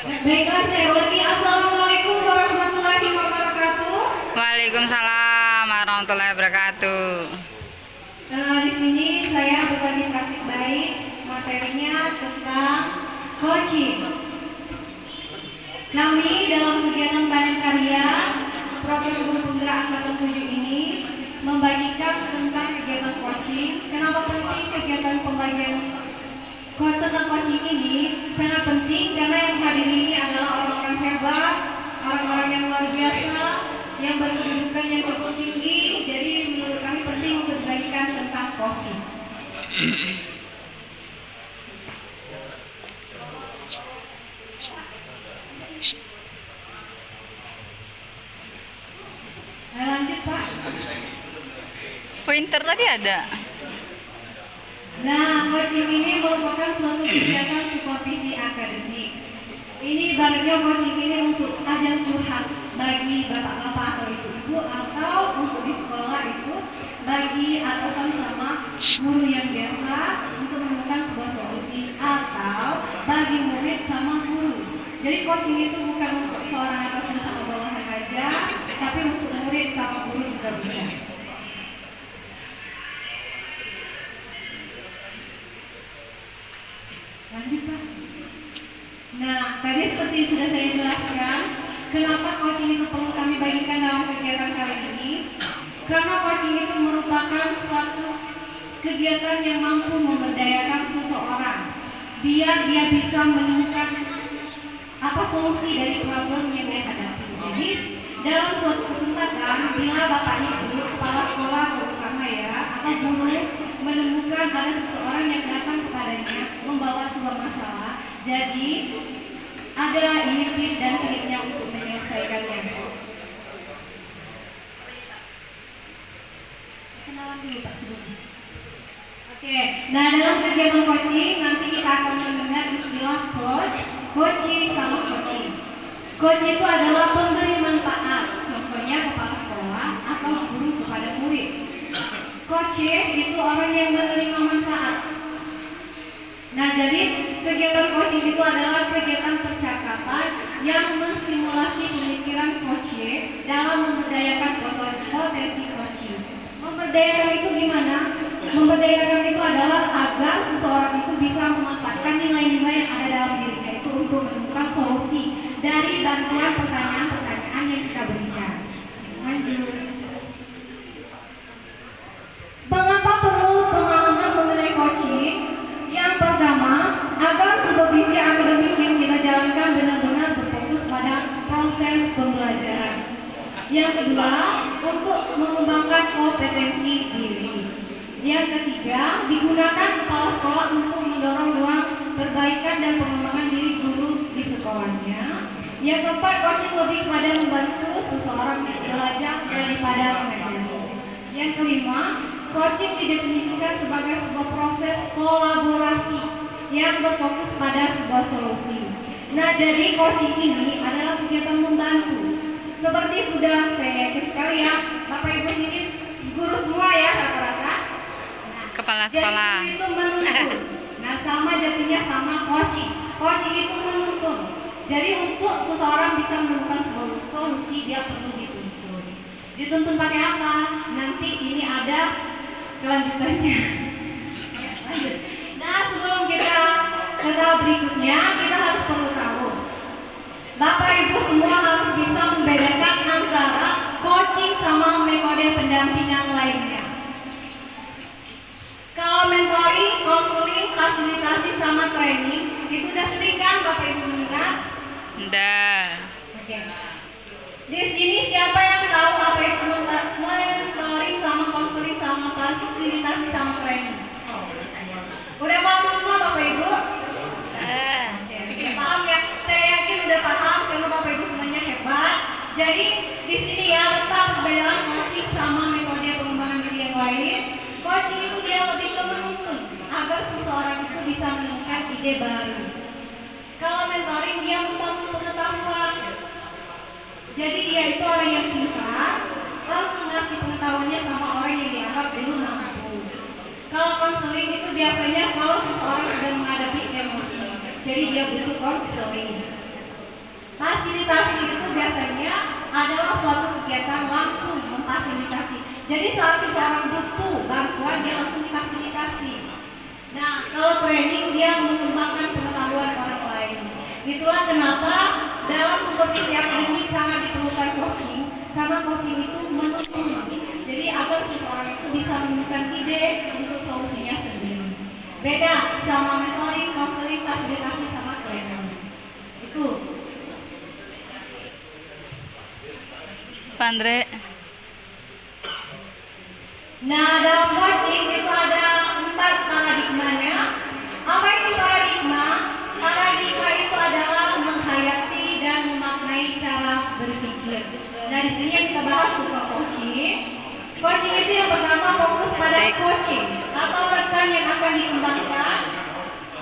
Baiklah, saya ulangi. Assalamualaikum warahmatullahi wabarakatuh. Waalaikumsalam warahmatullahi wabarakatuh. Di sini saya berbagi praktik baik, materinya tentang coaching. Kami dalam kegiatan panen karya program guru penggerak angkatan 7 ini membagikan tentang kegiatan coaching. Kenapa penting kegiatan pembagian tentang coaching ini? Sangat penting karena yang hadir ini adalah orang-orang hebat, orang-orang yang luar biasa, yang berkedudukan yang cukup tinggi. Jadi menurut kami penting untuk dibagikan tentang coaching. Lanjut Pak. Pointer tadi ada. Nah, coaching ini merupakan suatu kegiatan supervisi akademik. Ini ibaratnya coaching ini untuk ajang curhat bagi bapak-bapak atau ibu-ibu, atau untuk di sekolah itu bagi atasan sama guru yang biasa untuk menemukan sebuah solusi, atau bagi murid sama guru. Jadi coaching itu bukan untuk seorang atasan sama bawahan aja, tapi untuk murid sama guru juga bisa. Lanjut Pak. Nah, tadi seperti sudah saya jelaskan, kenapa coaching itu perlu kami bagikan dalam kegiatan kali ini? Karena coaching itu merupakan suatu kegiatan yang mampu memberdayakan seseorang, biar dia bisa menemukan apa solusi dari problem yang dia hadapi. Jadi dalam suatu kesempatan, bila bapak ibu, kepala sekolah terutama ya, atau guru menemukan ada seseorang yang datang kepadanya membawa sebuah masalah, jadi ada inisiatif dan triknya untuk menyelesaikannya. Kenalan dulu Pak sebelumnya. Oke, nah dalam kegiatan coaching nanti kita akan mendengar istilah coaching sama coaching. Coach itu adalah pemberi manfaat, contohnya kepala sekolah atau guru kepada murid. Coaching itu orang yang menerima manfaat. Nah, jadi kegiatan coaching itu adalah kegiatan percakapan yang menstimulasi pemikiran coaching dalam memberdayakan potensi coaching. Memberdayakan itu gimana? Memberdayakan itu adalah agar seseorang itu bisa memanfaatkan nilai-nilai yang ada dalam dirinya itu untuk menemukan solusi dari bantuan pertanyaan-pertanyaan yang kita berikan. Lanjut. Mengapa perlu pemahaman mengenai coaching? Yang pertama, agar supervisi akademik yang kita jalankan benar-benar berfokus pada proses pembelajaran. Yang kedua, untuk mengembangkan kompetensi diri. Yang ketiga, digunakan kepala sekolah untuk mendorong ruang perbaikan dan pengembangan diri guru di sekolahnya. Yang keempat, coaching lebih pada membantu seseorang belajar daripada mengajari. Yang kelima, coaching didefinisikan sebagai sebuah proses kolaborasi yang berfokus pada sebuah solusi. Nah, jadi coaching ini adalah kegiatan membantu. Seperti sudah saya yakin sekali ya, Bapak Ibu sini guru semua ya rata-rata. Nah, Kepala sekolah. jadi itu menuntun. Nah, sama jadinya sama coaching. Coaching itu menuntun. Jadi untuk seseorang bisa menemukan solusi dia perlu dituntun. Dituntun pakai apa? Nanti ini ada kelanjutannya. Lanjut. Nah, sebelum kita ke tahap berikutnya, kita harus perlu tahu. Bapak Ibu semua harus bisa membedakan antara coaching sama metode pendampingan lainnya. Kalau mentoring, konseling, fasilitasi sama training itu udah sering kan Bapak Ibu mendengar? Udah. Oke. Di sini siapa yang tahu apa itu mentoring sama konseling sama fasilitasi sama training? Udah paham semua Bapak Ibu? Oke, paham ya? Saya yakin udah paham karena Bapak Ibu semuanya hebat. Jadi di sini ya letak perbedaan coaching sama metode pengembangan diri yang lain. Coaching itu dia lebih ke menuntun agar seseorang itu bisa menemukan ide baru. Kalau mentoring dia membangun pengetahuan. Jadi dia itu orang yang pintar, langsung ngasih pengetahuannya sama orang yang dianggap belum mampu. Kalau konseling itu biasanya kalau seseorang sedang menghadapi emosi, jadi dia butuh konseling. Fasilitasi itu biasanya adalah suatu kegiatan langsung memfasilitasi. Jadi saat seseorang butuh bantuan dia langsung difasilitasi. Nah, kalau training dia mengembangkan pengetahuan orang lain. Itulah kenapa dalam supervisi akademik sangat diperlukan coaching, karena coaching itu menuntun. Jadi agar seseorang itu bisa menemukan ide untuk solusinya sendiri. Beda sama mentoring, konseling, fasilitasi sama training. Itu. Pandre. Nah, dalam coaching itu ada 4 paradigmanya. Apa itu paradigma? Paradigma itu adalah menghayati dan memaknai cara berpikir. Nah, di sini yang kita bahas tentang coaching. Coaching itu yang pertama fokus pada coaching atau rekan yang akan dikembangkan.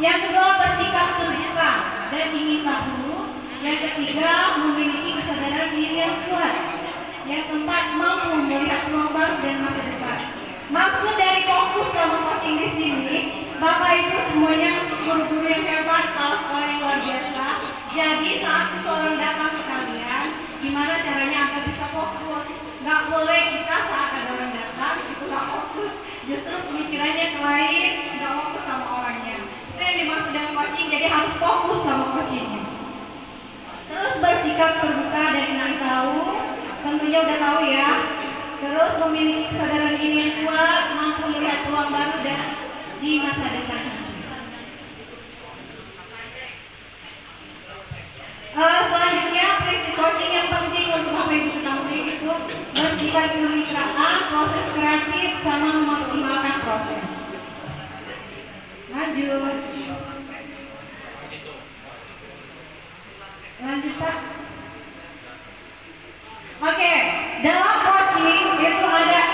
Yang kedua bersikap terbuka dan ingin tahu. Yang ketiga memiliki kesadaran diri yang kuat. Yang keempat mampu melihat peluang baru dan masa depan. Maksud dari fokus sama coaching di sini, Bapak Ibu semuanya guru-guru yang hebat, kepala sekolah yang luar biasa. Jadi saat seseorang datang ke kalian, gimana caranya agar bisa fokus? Gak boleh kita saat ada orang datang itu gak fokus, justru pemikirannya ke lain, gak fokus sama orangnya. Itu yang dimaksud dengan coaching. Jadi harus fokus sama coachingnya. Terus bersikap terbuka dan ingin tahu. Tentunya udah tahu ya. Terus memiliki kesadaran diri yang kuat, mampu melihat peluang baru dan di masa depan. Selanjutnya prinsip coaching yang penting untuk Bapak Ibu ketahui itu bersifat kemitraan, proses kreatif, sama memaksimalkan proses. Lanjut. Lanjut Pak. Oke, dalam coaching itu ada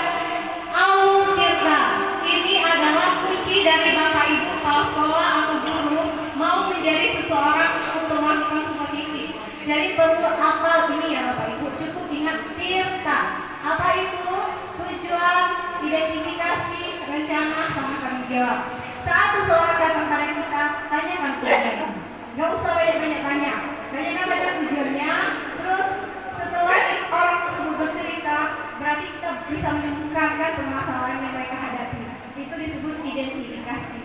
Alur Tirta. Ini adalah kunci dari Bapak Ibu kepala sekolah atau guru mau menjadi seseorang untuk melakukan supervisi. Jadi perlu hafal ini ya Bapak Ibu. Cukup ingat Tirta. Apa itu? Tujuan, identifikasi, rencana, sama tanggung jawab. Saat seseorang datang pada kita, tanyakan tujuannya. Gak usah banyak-banyak tanya. Tanyakan aja tujuannya. Terus setelah orang tersebut bercerita, berarti kita bisa menemukan permasalahan yang mereka hadapi. Itu disebut identifikasi.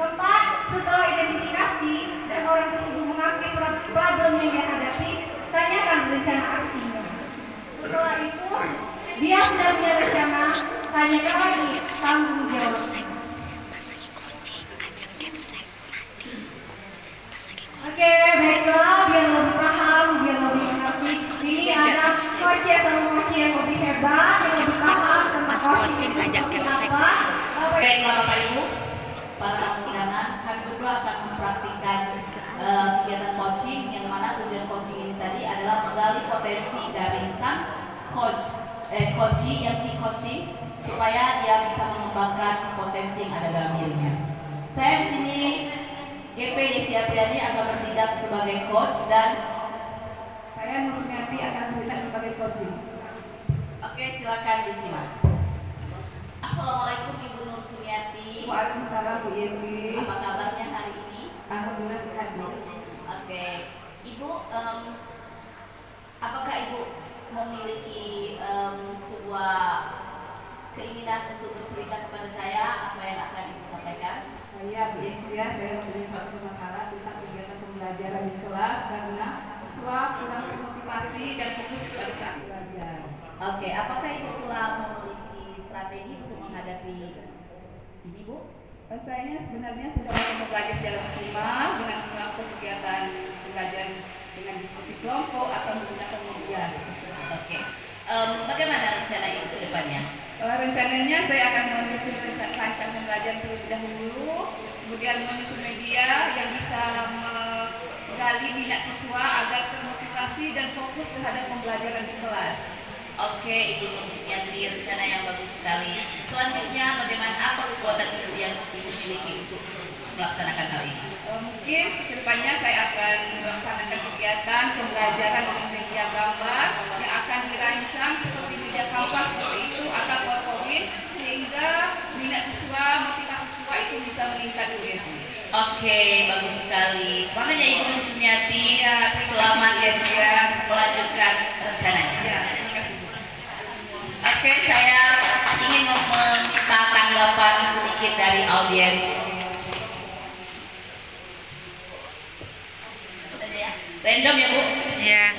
Keempat, setelah identifikasi dan orang tersebut mengakui problem yang dia hadapi, tanyakan rencana aksinya. Setelah itu, dia sudah punya rencana, tanyakan lagi tanggung jawab. Oke, baiklah, biar lebih paham, biar lebih mengerti. Ini ada coach atau coach yang lebih hebat, yang lebih paham tentang coaching itu seperti apa. Baiklah Bapak Ibu, para tamu undangan, kami berdua akan mempraktikkan kegiatan coaching, yang mana tujuan coaching ini tadi adalah menggali potensi dari sang coachee yang coaching, supaya dia bisa mengembangkan potensi yang ada dalam dirinya. Saya di sini GP Yesi Apriani akan bertindak sebagai coach dan saya Nusmiati akan bertindak sebagai coaching. Oke, silakan disimak. Assalamualaikum Ibu Nur Sumiati. Waalaikumsalam Bu Yesi. Apa kabarnya hari ini? Alhamdulillah sehat Bu. Oke, Ibu, apakah Ibu memiliki sebuah keinginan untuk bercerita kepada saya apa yang akan Ibu sampaikan? Iya Bu Yesi, ya, saya mempunyai suatu masalah tentang kegiatan pembelajaran di kelas karena siswa kurang termotivasi dan fokus pada saat belajar. Oke, apakah Ibu telah memiliki strategi untuk menghadapi ini Bu? Saya sebenarnya sudah mau belajar secara maksimal dengan melakukan kegiatan belajar dengan diskusi kelompok atau menggunakan media. Oke, bagaimana rencana Ibu ke depannya? Rencananya saya akan menyusun rancangan belajar terlebih dahulu, kemudian menyusun media yang bisa menggali minat siswa agar termotivasi dan fokus terhadap pembelajaran di kelas. Oke, Ibu Nur Sumiati, rencana yang bagus sekali. Selanjutnya, bagaimana apa kekuatan Ibu yang Ibu miliki untuk melaksanakan hal ini? Mungkin kedepannya saya akan melaksanakan kegiatan pembelajaran dengan media gambar yang akan dirancang seperti media kampak seperti itu atau PowerPoint, sehingga minat siswa, motivasi siswa itu bisa meningkat Bu Yesi. Oke, bagus sekali. Semangat ya Ibu Sumiati. Ya, terima kasih, Selamat ya. melanjutkan rencananya. Ya, terima kasih Bu. Oke, saya ingin meminta tanggapan sedikit dari audiens. Random ya Bu. Ya.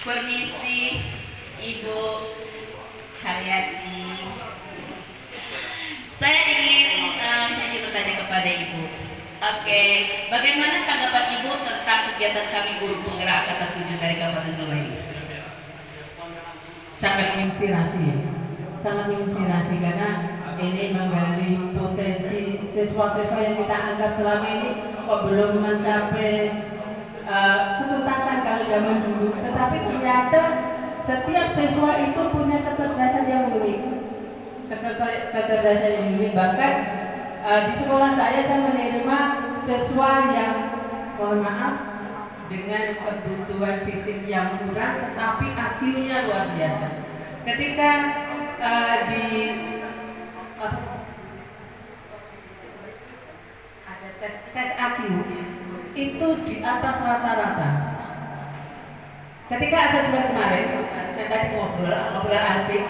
Permisi Ibu Haryati. Saya ingin sedikit bertanya kepada Ibu. Oke, bagaimana tanggapan Ibu tentang kegiatan kami guru penggerak angkatan 7 dari Kabupaten Sleman ini? Sangat menginspirasi karena ini menggali potensi siswa-siswa yang kita anggap selama ini kok belum mencapai ketuntasan kalau zaman dulu, tetapi ternyata setiap siswa itu punya kecerdasan yang unik, bahkan di sekolah saya menerima siswa yang mohon maaf dengan kebutuhan fisik yang kurang tetapi IQ-nya luar biasa. Ketika ada tes IQ itu di atas rata-rata. Ketika asesmen kemarin, saya tadi ngobrol asik,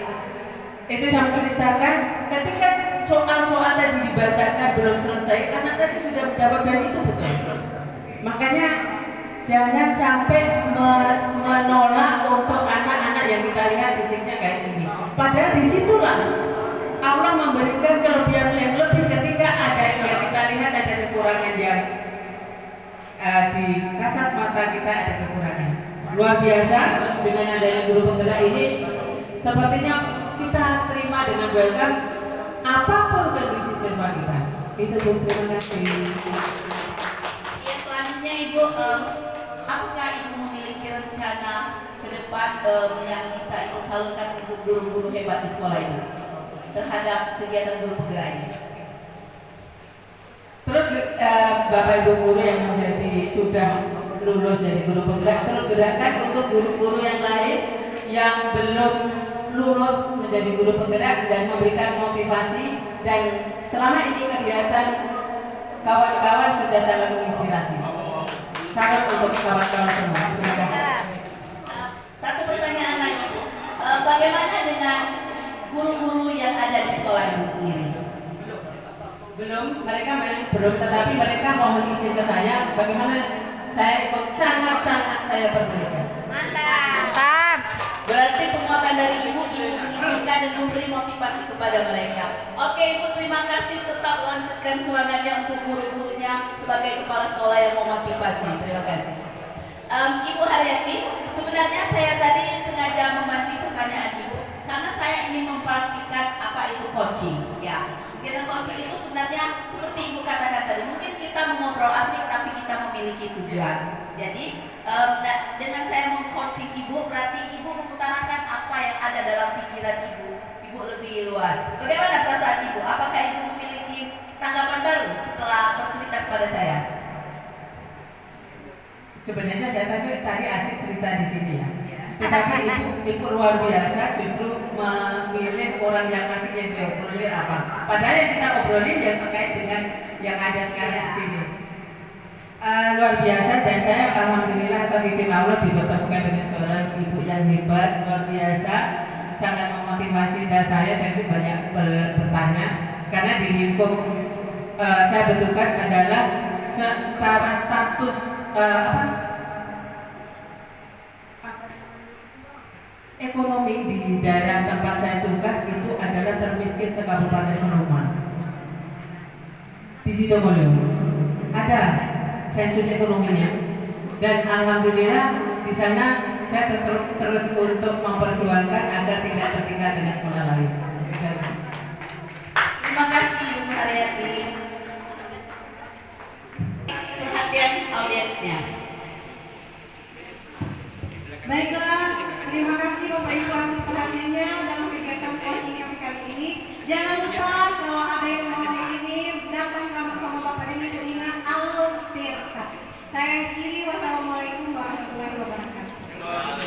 itu saya menceritakan ketika soal-soal tadi dibacakan belum selesai, anak tadi sudah menjawab dan itu betul. Makanya jangan sampai menolak untuk anak-anak yang kita lihat fisiknya kayak ini. Padahal disitulah Allah memberikan kelebihan yang lebih ketika ada yang kita lihat ada kekurangan yang di kasat mata kita ada kekurangan. Luar biasa dengan adanya guru penggerak ini, sepertinya kita terima dengan welcome apapun kondisi siswa kita. Itu Bu, terima kasih. Ya, selanjutnya Ibu, apakah Ibu memiliki rencana ke depan yang bisa Ibu salurkan untuk guru-guru hebat di sekolah Ibu terhadap kegiatan guru penggerak ini? Terus Bapak Ibu guru yang sudah lulus dari guru penggerak terus gerakan untuk guru-guru yang lain yang belum lulus menjadi guru penggerak dan memberikan motivasi, dan selama ini kegiatan kawan-kawan sudah sangat menginspirasi. Salam untuk kawan-kawan semua. Terima kasih. Satu pertanyaan lagi Bu, bagaimana dengan guru-guru yang ada di sekolah Ibu sendiri? Mereka belum, tetapi mereka mohon izin ke saya, bagaimana saya ikut sangat-sangat saya perbolehkan. Mantap. Berarti penguatan dari Ibu mengizinkan dan memberi motivasi kepada mereka. Oke Ibu, terima kasih, tetap lanjutkan semangatnya untuk guru-gurunya sebagai kepala sekolah yang memotivasi. Terima kasih. Ibu Haryati, sebenarnya saya tadi sengaja memancing pertanyaan Ibu karena saya ingin mempraktikkan apa itu coaching. Ya, kegiatan coaching itu sebenarnya seperti Ibu katakan tadi, mungkin kita mengobrol asik tapi kita memiliki tujuan. Jadi dengan saya meng-coaching Ibu, berarti Ibu mengutarakan apa yang ada dalam pikiran Ibu lebih luas. Bagaimana perasaan Ibu? Apakah Ibu memiliki tanggapan baru setelah bercerita kepada saya? Sebenarnya saya tadi asik cerita di sini ya. Tetapi ibu luar biasa justru memilih orang yang masih yang diobrolin apa. Padahal yang kita obrolin yang terkait dengan yang ada sekarang di sini. Luar biasa, dan saya alhamdulillah atas izin Allah dipertemukan dengan seorang ibu yang hebat, luar biasa, sangat memotivasi saya itu banyak bertanya karena di lingkup saya bertugas adalah secara status ekonomi di daerah tempat saya tugas itu adalah termiskin se-Kabupaten Sleman. Di Sidomulyo ada sensus ekonominya, dan alhamdulillah di sana saya terus untuk memperjuangkan agar tidak tertinggal dengan sekolah lain. Terima kasih Ibu Haryati. Perhatian audiensnya. Baiklah, terima kasih Bapak Ibu atas perhatiannya dalam kegiatan coaching kami kali ini. Jangan lupa kalau ada yang mau ini datang sama Bapak ini ingat Alur Tirta. Saya akhiri, wassalamualaikum warahmatullahi wabarakatuh.